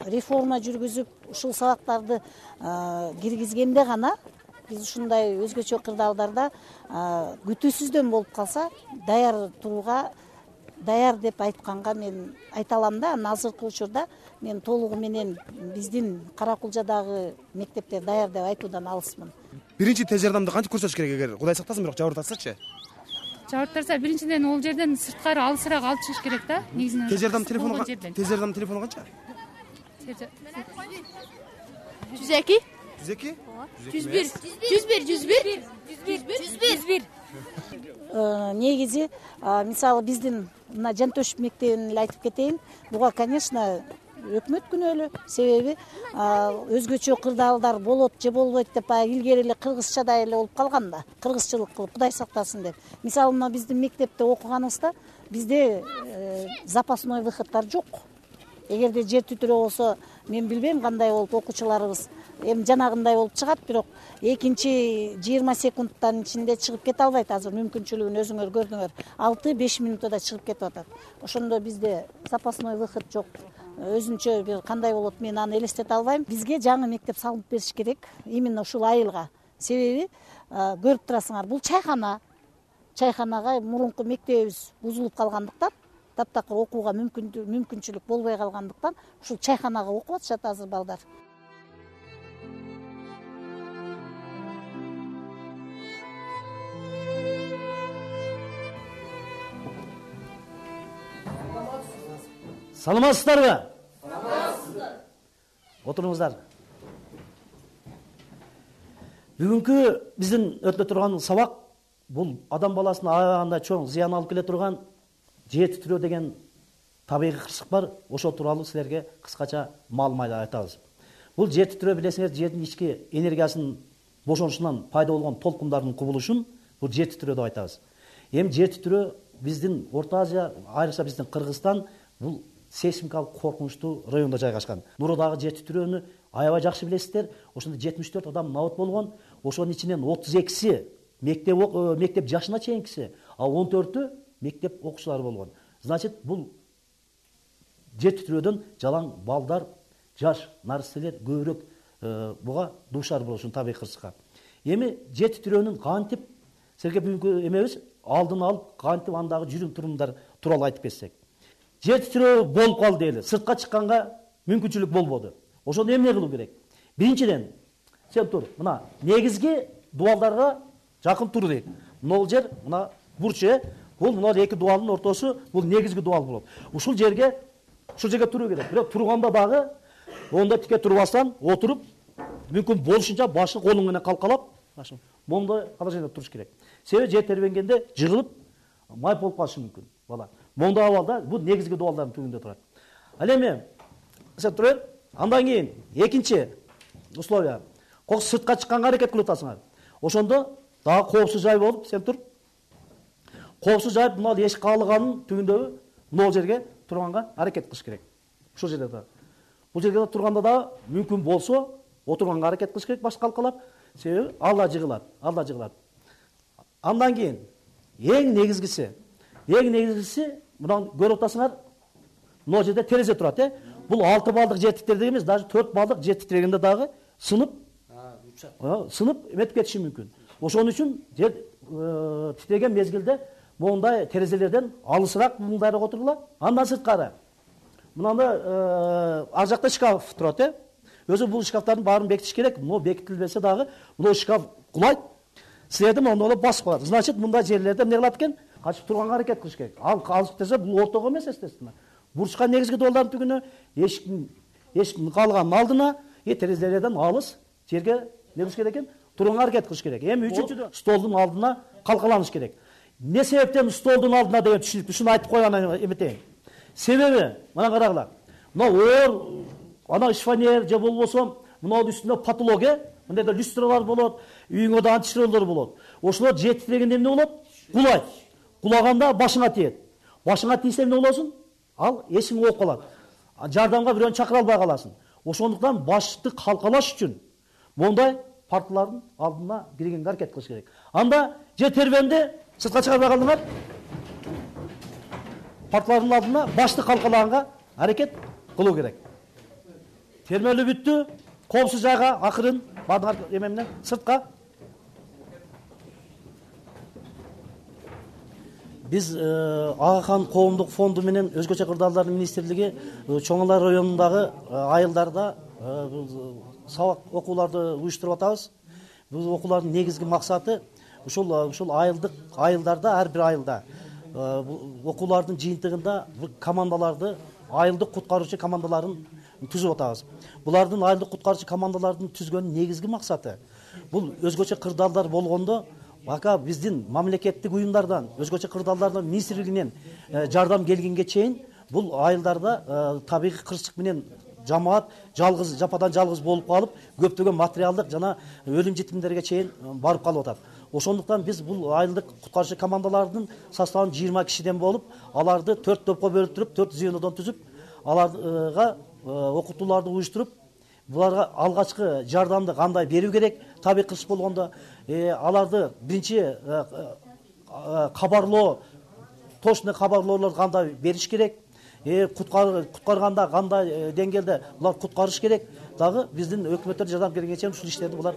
реформа жүргүзүп ушул сабактарды киргизгенде гана биз ушундай өзгөчө кырдаалдарда күтүүсүздөн болуп калса даяр турууга даяр деп айтканга мен айта алам да. Азыркы учурда мен толугу менен биздин Каракулжадагы мектептер даяр деп айтуудан алысмын. Биринчи тез жардамды кантип көрсөтүш керек эгер Кудай сактасын бирок жабыртатсачы? Жабыртарса биринчиден ол жерден сырткары алысыраак алып чыгыш керек да. Негизинен тез жардам телефону канча? 102 102? 101 Негизи мисалы биздин мына Жантөшүп мектебин эле айтып кетейин. Буга, конечно, өкмөт күнөөлүү. Себеби өзгөчө кырдаалдар болот же болбойт деп илгери эле кыргызчадай эле болуп калган да. Кыргызчылык кылып Кудай сактасын деп. Мисалы мына биздин мектепте окуганыбызда бизде запасной выходтар жок. Эгерде жер түтүрө болсо, мен билбейм кандай болуп окуучуларыбыз эми жанагындай болуп чыгат, бирок экинчи 20 секундтан ичинде чыгып кете албайт. Азыр мүмкүнчүлүгүн өзүңөр көрдүңөр. 6-5 минутта чыгып кетип атат. Ошондо бизде запасной выход жок. Өзүнчө бир кандай болот, мен аны элестете албайм. Бизге жаңы мектеп салып бериш керек, именно ушул айылга. Себеби көрүп турасыңар, бул чайханага мурунку мектебибиз бузулуп калгандыктан, таптакыр окууга мүмкүнчүлүк болбой калгандыктан ушул чайханага окуп атышат азыр балдар. Саламатсыздарбы? Саламатсыздар. Отуруңуздар. Бүгүнкү биздин өтө турган сабак бул адам баласына аябаганда чоң зыян алып келе турган жер титирөө деген табигый кырсык бар. Ошо тууралуу силерге кыскача маалымат айтабыз. Бул жер титирөө билесиңер, жердин ички энергиясынын бошонушунан пайда болгон толкундардын кубулушун бул жер титирөө деп айтабыз. Эми жер титирөө биздин Орто Азия, айрыкча биздин Кыргызстан бул сейсмикалык коркунучтуу райондо жайгашкан. Нурудагы жер титирөөнү аябай жакшы билесиздер. Ошондо 74 адам набат болгон. Ошонун ичинен 32си мектеп жашына чейинкиси, а 14-ü мектеп окуучулары болгон. Значит, бул жер титирөөдөн жалаң балдар, жаш наристелер көбүрөөк буга дуушар болушун табигый кырсыкка. Эми жер титирөөнүн кантип силерге бүгүнкү эмебиз алдын алып кантип андагы жүрүм турумдар тууралуу айтып кетсек. Жер титирөө болуп калды дейли. Сыртка чыкканга мүмкүнчүлүк болбоду. Ошондо эмне кылуу керек? Биринчиден, сен тур, мына негизги дубалдарга жакын тур дейт. Мына жер, мына бурч, бул мына эки дубалдын ортосу, бул негизги дубал болот. Ушул жерге туруу керек. Бирок турганда дагы онда тике турбастан отуруп, мүмкүн болушунча башы колуң менен калкалап, момундай положениеде туруш керек. Себеби жер тербенгенде жыгылып, майып болуп калышы мүмкүн бала. Монда абалда бул негизги дубалдардын түбүндө турат. Ал эми сен тур, андан кийин экинчи условия. Кок сыртка чыкканга аракет кылып атасыңар. Ошондо дагы коопсуз жай болуп, сен тур. Коопсуз жайып, мына эшик каалыганын түбүндөгү мына жерге турганга аракет кылыш керек. Ушул жерде да. Бул жерге турганда да мүмкүн болсо отурганга аракет кылыш керек, баш калкалап. Себеби алда жыгылат. Андан кийин эң негизгиси мына көрүп атасыңар, мына жерде терезе турат, Бул 6 балдык жер титиреген эмес, даже 4 балдык жер титирегенде дагы сынып, эметип кетиши мүмкүн. Ошон үчүн жер титиреген мезгилде мондай терезелерден алысыраак мындайраак отургула. Андан сырткары мынанда ар жакта шкаф турат, Өзү бул шкафтардын баарын бекитиш керек. Но бекитилбесе дагы мына шкаф кулайт. Силерди монда басып калат. Значит, мындай жерлерде эмне кылат экен? Качып турганга аракет кылыш керек. Ал калып десе бул ортого эмес, естественно. Бурчка негизги долдардын түгүнө, эшиктин калганын алдына, терезелерден алыс жерге не кылыш керек экен? Турганга аракет кылыш керек. Эми үчүнчүдөн столдун алдына калкаланыш керек. Не себептен столдун алдына деген түшүнүктүү, ушуну айтып койгон эметейин. Себеби, мына карагыла. Мына оор, ана шифонер же болбосо, мынанын үстүндө потолок, мындайда люстралар болот, үйүңө да антишролдор болот. Ошолор жер титирегенде эмне болот? Кулайт. Кулаганда башыңа тиет. Башыңа тийсе эмне болосун? Ал эсиң ооп калат. Жардамга бирөөнү чакыра албай каласың. Ошондуктан башты калкалаш үчүн мондай парталардын алдына киргенге аракет кылыш керек. Анда жер тербенди, сыртка чыгарбай калдыңар. Парталардын алдына башты калкалаганга аракет кылуу керек. термелүү бүттү. Коопсуз жайга акырын бардыңар эмемнен сыртка. Биз Агахан коомдук фонду менен өзгөчө кырдаалдардын министрлиги Чоңалар районундагы айылдарда сабак окууларды уюштуруп атабыз. Бул окуулардын негизги максаты ушул айылдарда ар бир айылда окуулардын жыйынтыгында командаларды айылдык куткаруучу командаларын түзүп атабыз. Булардын айылдык куткаруучу командалардын түзгөнүн негизги максаты бул өзгөчө кырдаалдар болгондо ака биздин мамлекеттик уюмдардан, өзгөчө кырдаалдардын министрлигинен жардам келгенге чейин бул айылдарда табигый кырсык менен жамаат жалгыз жападан жалгыз болуп калып, көптөгөн материалдык жана өлүм житимдерге чейин барып калып атат. Ошондуктан биз бул айылдык куткаруучу командалардын составын 20 кишиден болуп, аларды 4 топко бөлүктүрүп, 4 звенодон түзүп, аларга окутууларды уюштуруп, буларга алгачкы жардамды кандай берүү керек, табигый кырсык болгондо аларды биринчи кабарлоо, точный кабарлоолорду кандай бериш керек, куткарганда кандай деңгээлде булар куткарыш керек. Дагы биздин өкмөттөр жардам бергенге чейин ушул иштерди булар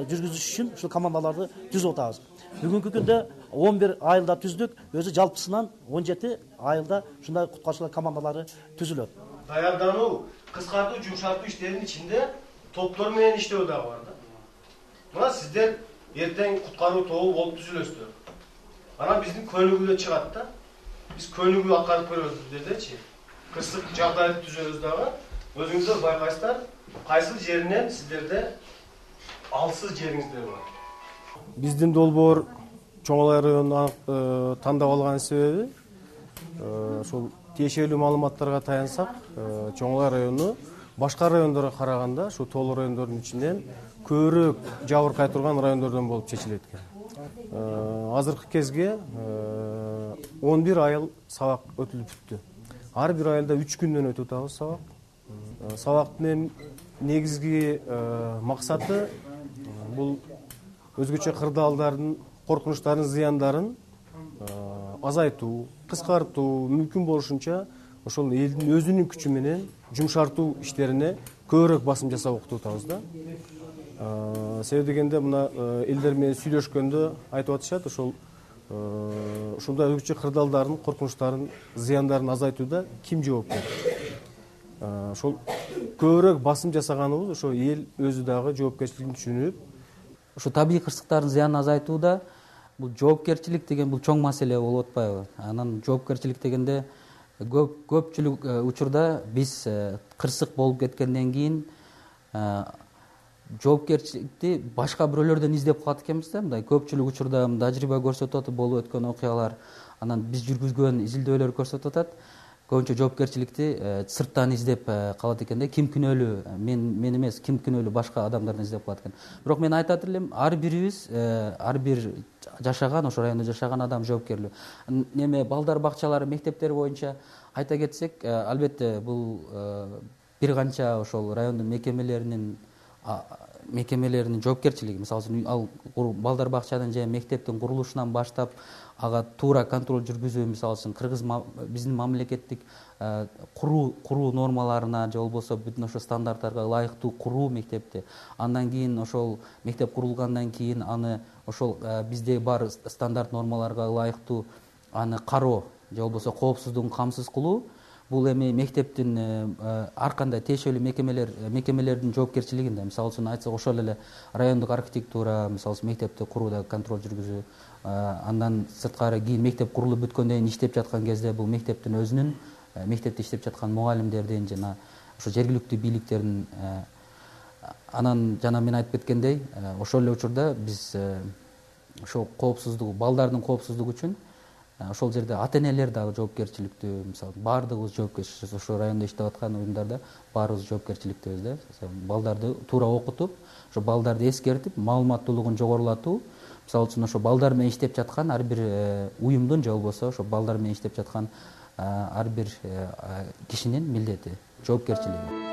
жүргүзүш үчүн ушул командаларды түзүп атабыз. Бүгүнкү күндө 11 айылда түздүк, өзү жалпысынан 17 айылда ушундай куткарчылар командалары түзүлөт. Даярдануу, кыскартуу, жумшартуу иштеринин ичинде топтор менен иштөө дагы бар да. Мына сиздер эртең куткаруу тобу болуп түзүлөсүздөр. Анан биздин көнүгүүдө чыгат да. Биз көнүгүү аткарып көрөбүз дедичи. Кырсык жагдайды түзөбүз дагы. Өзүңүздөр байкайсыздар, кайсыл жеринен сиздерде алсыз жериңиздер бар. Биздин долбоор Чоңалай районун тандап алган себеби ошол тиешелүү маалыматтарга таянсак, Чоңалай району башка райондорго караганда ушу тоолуу райондордун ичинен көбүрөөк жабыркай турган райондордон болуп чечилет экен. Азыркы кезге 11 айыл сабак өтүлүп бүттү. Ар бир айылда 3 күндөн өтүп атабыз сабак. Сабактын негизги максаты бул өзгөчө кырдаалдардын коркунучтарын, зыяндарын азайтуу, кыскартуу, мүмкүн болушунча ошол элдин өзүнүн күчү менен жумшартуу иштерине көбүрөөк басым жасап окутуп атабыз да. Себеби дегенде мына элдер менен сүйлөшкөндө айтып атышат, ошол ушундай өзгөчө кырдаалдардын коркунучтарын, зыяндарын азайтууда ким жоопкер? Ошол көбүрөөк басым жасаганыбыз ошо эл өзү дагы жоопкерчилигин түшүнүп, ошо табигый кырсыктардын зыянын азайтууда бул жоопкерчилик деген бул чоң маселе болуп атпайбы? Анан жоопкерчилик дегенде көпчүлүк учурда биз кырсык болуп кеткенден кийин жоопкерчиликти башка бирөөлөрдөн издеп калат экенбиз да. Мындай көпчүлүк учурда тажрыйба көрсөтүп атат, болуп өткөн окуялар, анан биз жүргүзгөн изилдөөлөр көрсөтүп атат. Көбүнчө жоопкерчиликти сырттан издеп калат экен да. Ким күнөөлүү? Мен эмес, ким күнөөлүү? Башка адамдардан издеп калат экен. Бирок мен айтат элем, ар бирибиз, ар бир жашаган, ошо райондо жашаган адам жоопкерлүү. Неме балдар бакчалары, мектептер боюнча айта кетсек, албетте бул бир канча ошол райондун мекемелеринин жоопкерчилиги. Мисалы ал балдар бакчанын же мектептин курулушунан баштап ага туура контроль жүргүзүү, мисалы үчүн кыргыз биздин мамлекеттик куруу нормаларына же болбосо бүтүн ошо стандарттарга ылайыктуу куруу мектепти. Андан кийин ошол мектеп курулгандан кийин аны ошол бизде бар стандарт нормаларга ылайыктуу аны кароо же болбосо коопсуздугун камсыз кылуу. Бул эми мектептин ар кандай тиешелүү мекемелердин жоопкерчилигинде. Мисалы үчүн айтсак, ошол эле райондук архитектура, мисалы үчүн мектепти курууда контроль жүргүзүү. Андан сырткары кийин мектеп курулуп бүткөндөн кийин иштеп жаткан кезде бул мектептин өзүнүн, мектепте иштеп жаткан мугалимдердин жана ошо жергиликтүү бийликтердин. Анан жана мен айтып кеткендей, ошол эле учурда биз ошол коопсуздугу, балдардын коопсуздугу үчүн ошол жерде ата-энелер дагы жоопкерчиликтүү. Мисалы, баардыгыбыз жоопкерчиликпиз. Ошо райондо иштеп аткан уюмдарда баарыбыз жоопкерчиликтебиз да. Балдарды туура окутуп, ошо балдарды эскертип, маалыматтуулугун жогорулатуу. Мисалы үчүн ошо балдар менен иштеп жаткан ар бир уюмдун же болбосо ошо балдар менен иштеп жаткан ар бир кишинин милдети, жоопкерчилиги.